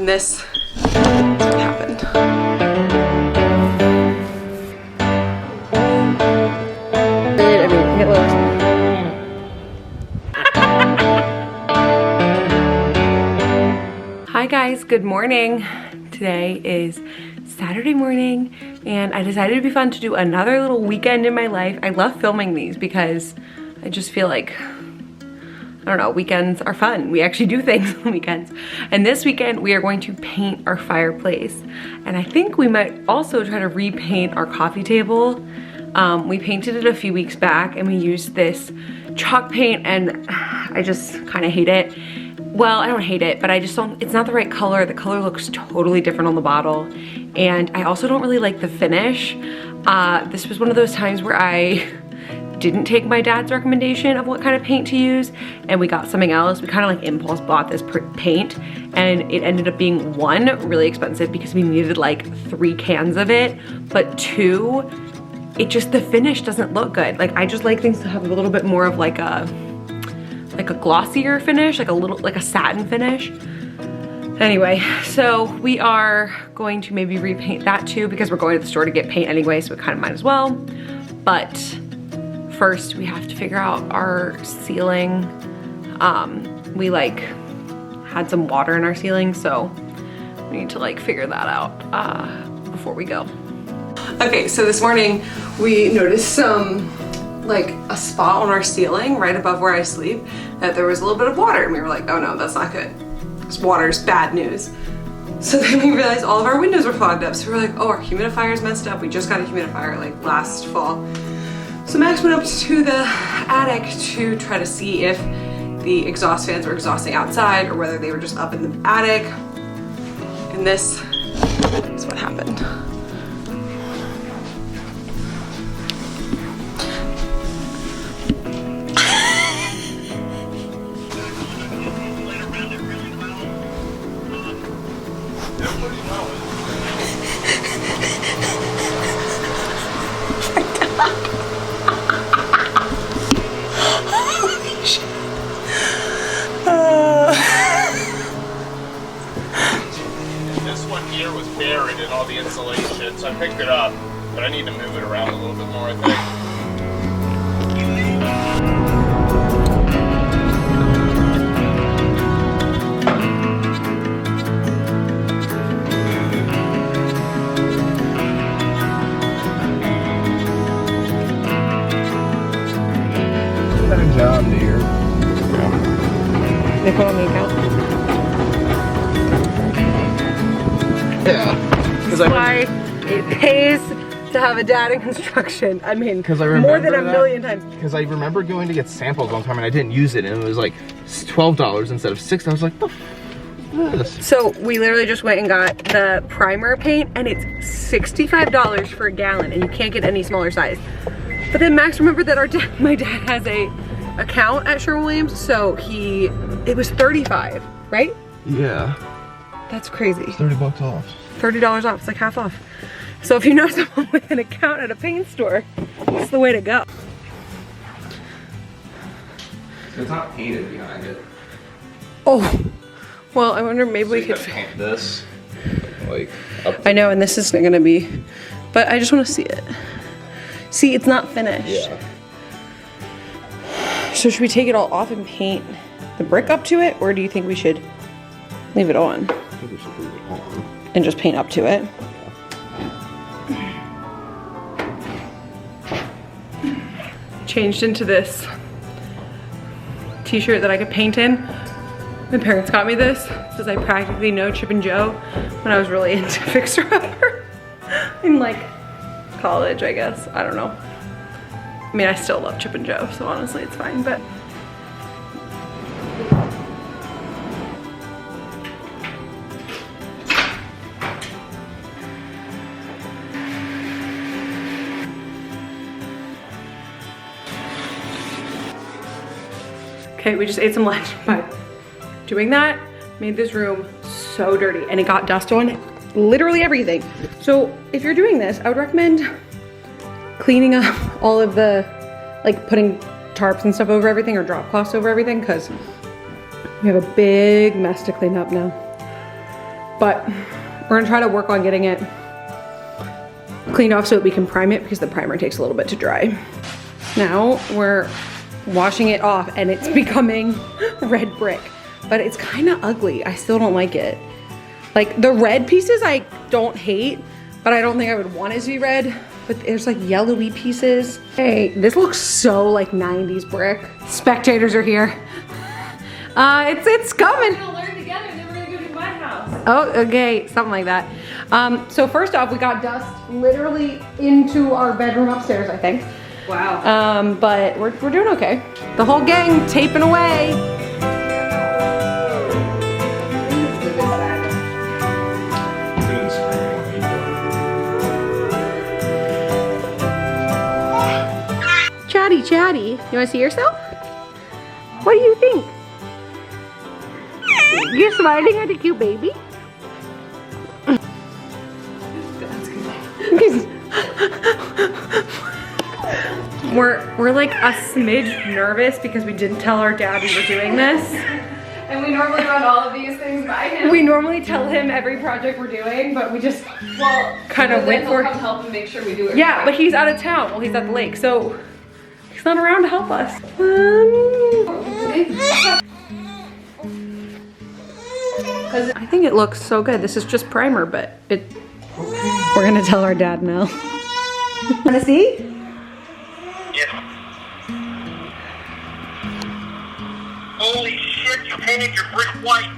And this happened. I mean, it looks. Hi guys, good morning. Today is Saturday morning and I decided it'd be fun to do another little weekend in my life. I love filming these because I just feel like, I don't know, weekends are fun. We actually do things on weekends. And this weekend we are going to paint our fireplace. And I think we might also try to repaint our coffee table. We painted it a few weeks back and we used this chalk paint and I just kind of hate it. Well, I don't hate it, but I just don't, it's not the right color. The color looks totally different on the bottle. And I also don't really like the finish. This was one of those times where I didn't take my dad's recommendation of what kind of paint to use and we got something else. We kind of like impulse bought this paint and it ended up being one, really expensive because we needed like 3 cans of it, but 2, it just, the finish doesn't look good. Like I just like things to have a little bit more of like a glossier finish, like a satin finish. Anyway, so we are going to maybe repaint that too because we're going to the store to get paint anyway, so we kind of might as well. But first we have to figure out our ceiling. We like had some water in our ceiling, so we need to like figure that out before we go. Okay, so this morning we noticed like a spot on our ceiling right above where I sleep that there was a little bit of water and we were like, oh no, that's not good. This water's bad news. So then we realized all of our windows were fogged up. So we were like, oh, our humidifier's messed up. We just got a humidifier like last fall. So Max went up to the attic to try to see if the exhaust fans were exhausting outside or whether they were just up in the attic. And this is what happened. This one here was buried in all the insulation, so I picked it up, but I need to move it around a little bit more, I think. Better job, dear. They put on the account. Yeah. Because Why it pays to have a dad in construction. I mean, more than a million times. Because I remember going to get samples one time and I didn't use it and it was like $12 instead of $6. I was like, the f is this? So we literally just went and got the primer paint and it's $65 for a gallon and you can't get any smaller size. But then Max remembered that my dad has a account at Sherwin-Williams, so it was $35, right? Yeah. That's crazy. It's 30 bucks off. $30 off, it's like half off. So if you know someone with an account at a paint store, it's the way to go. It's not painted behind it. Oh, well, I wonder maybe we could paint this. Like, up I know, and this is gonna be, but I just wanna see it. See, it's not finished. Yeah. So should we take it all off and paint the brick up to it, or do you think we should leave it on? I think we should leave it on. And just paint up to it? Changed into this t-shirt that I could paint in. My parents got me this. It says I practically know Chip and Jo when I was really into Fixer Upper in like college, I guess. I don't know. I mean, I still love Chip and Jo, so honestly it's fine, but. Okay, we just ate some lunch, but doing that made this room so dirty and it got dust on literally everything. So if you're doing this, I would recommend cleaning up all of the, like putting tarps and stuff over everything or drop cloths over everything, because we have a big mess to clean up now. but we're gonna try to work on getting it cleaned off so that we can prime it because the primer takes a little bit to dry. Now we're washing it off and it's becoming red brick, but it's kind of ugly. I still don't like it. Like the red pieces I don't hate, but I don't think I would want it to be red. But there's like yellowy pieces. Hey, this looks so like 90s brick. Spectators are here. It's coming. We're gonna learn together and then we're gonna go to my house. Oh, okay, something like that. So first off, we got dust literally into our bedroom upstairs, I think. Wow. But we're doing okay. The whole gang taping away. Chatty, you wanna see yourself? What do you think? You're smiling at a cute baby? We're like a smidge nervous because we didn't tell our dad we were doing this. And we normally run all of these things by him. We normally tell him every project we're doing, but we just kind of went for it. Come help and make sure we do it. Yeah, but he's out of town. Well, he's at the lake, so he's not around to help us. I think it looks so good. This is just primer, but we're gonna tell our dad now. Wanna see? Yeah. Holy shit, you painted your brick white.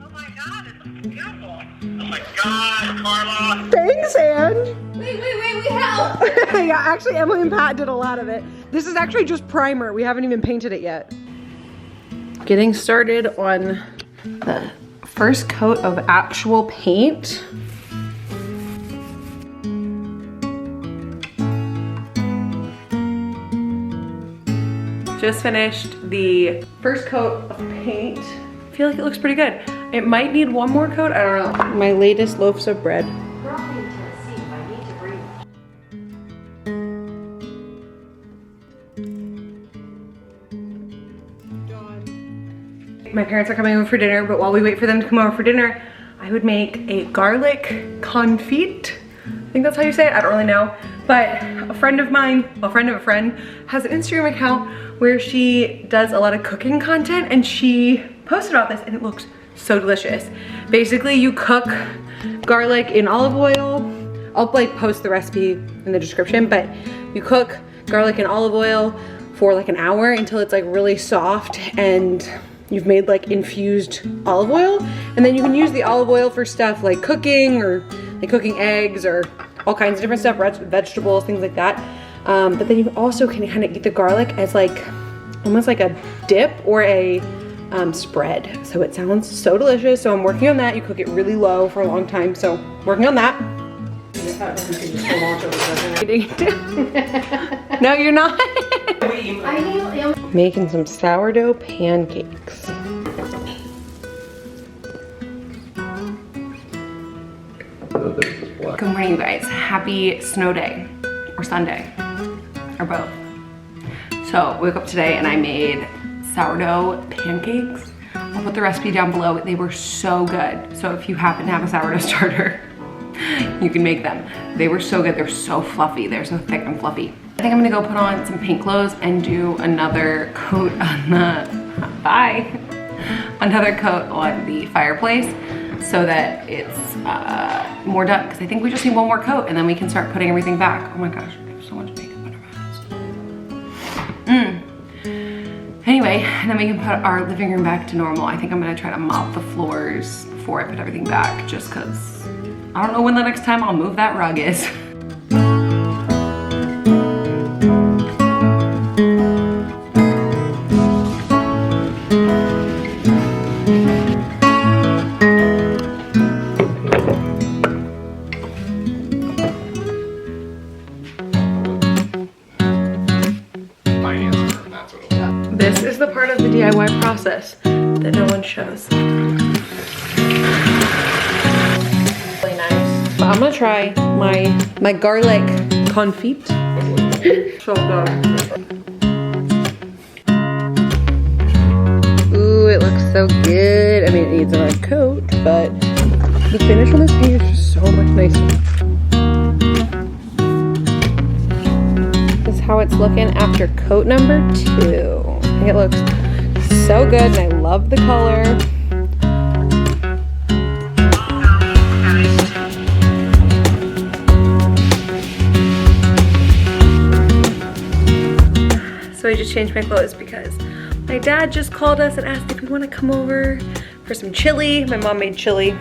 Oh my god, it's beautiful. Oh my god, Carla. Thanks, Ange. Wait, we help. Yeah, actually, Emily and Pat did a lot of it. This is actually just primer. We haven't even painted it yet. Getting started on the first coat of actual paint. Just finished the first coat of paint. I feel like it looks pretty good. It might need one more coat, I don't know. My latest loaves of bread. We're off in Tennessee. I need to breathe. My parents are coming over for dinner, but while we wait for them to come over for dinner, I would make a garlic confit. I think that's how you say it, I don't really know. But a friend of mine, a friend of a friend, has an Instagram account where she does a lot of cooking content and she posted about this and it looks so delicious. Basically, you cook garlic in olive oil. I'll like post the recipe in the description, but you cook garlic in olive oil for like an hour until it's like really soft and you've made like infused olive oil, and then you can use the olive oil for stuff like cooking or like cooking eggs or all kinds of different stuff, vegetables, things like that. But then you also can kind of eat the garlic as like almost like a dip or a spread. So it sounds so delicious. So I'm working on that. You cook it really low for a long time. So working on that. No, you're not. Making some sourdough pancakes. Good morning, you guys. Happy snow day, or Sunday, or both. So I woke up today and I made sourdough pancakes. I'll put the recipe down below. They were so good. So if you happen to have a sourdough starter, you can make them. They were so good. They're so fluffy. They're so thick and fluffy. I think I'm gonna go put on some paint clothes and do another coat on the, another coat on the fireplace so that it's more done. Because I think we just need one more coat and then we can start putting everything back. Oh my gosh, I have so much makeup under my eyes. Anyway, and then we can put our living room back to normal. I think I'm gonna try to mop the floors before I put everything back just because I don't know when the next time I'll move that rug is. This is the part of the DIY process that no one shows. Really nice. But I'm gonna try my garlic confit. So good. Ooh, it looks so so good. I mean, it needs another coat, but the finish on this paint is just so much nicer. This is how it's looking after coat number 2. I think it looks so good and I love the color. So I just changed my clothes because my dad just called us and asked if we want to come over for some chili. My mom made chili.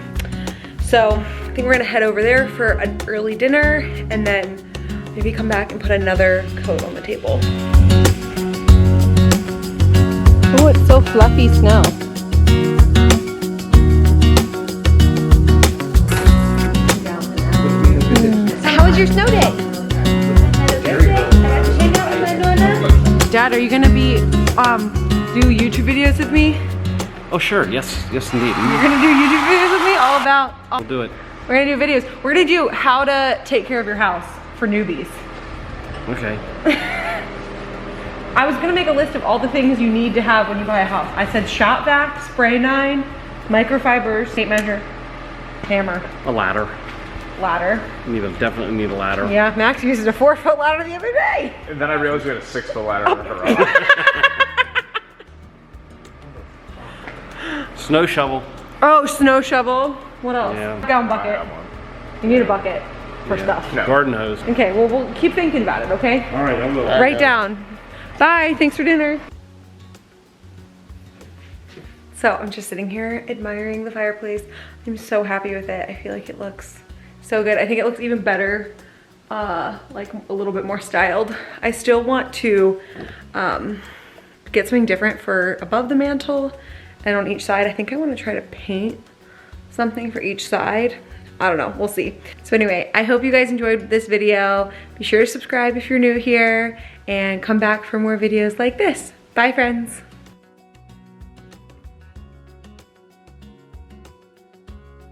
So I think we're gonna head over there for an early dinner and then maybe come back and put another coat on the table. Oh, it's so fluffy snow. How was your snow day? Dad, are you gonna be do YouTube videos with me? Oh sure, yes indeed. You're gonna do YouTube videos with me all about. I'll do it. We're gonna do videos. We're gonna do how to take care of your house for newbies. Okay. I was gonna make a list of all the things you need to have when you buy a house. I said shop vac, spray 9, microfibers, tape measure, hammer, A ladder. ladder. Definitely need a ladder. Yeah, Max used a 4-foot ladder the other day. And then I realized we had a 6-foot ladder in the garage. Snow shovel. Oh, snow shovel. What else? Yeah. Gallon bucket. You need a bucket for stuff. No. Garden hose. Okay, well, we'll keep thinking about it, okay? All right, I will. Write down. Bye, thanks for dinner. So I'm just sitting here admiring the fireplace. I'm so happy with it. I feel like it looks so good. I think it looks even better, like a little bit more styled. I still want to get something different for above the mantle and on each side. I think I want to try to paint something for each side. I don't know, we'll see. So anyway, I hope you guys enjoyed this video. Be sure to subscribe if you're new here and come back for more videos like this. Bye friends.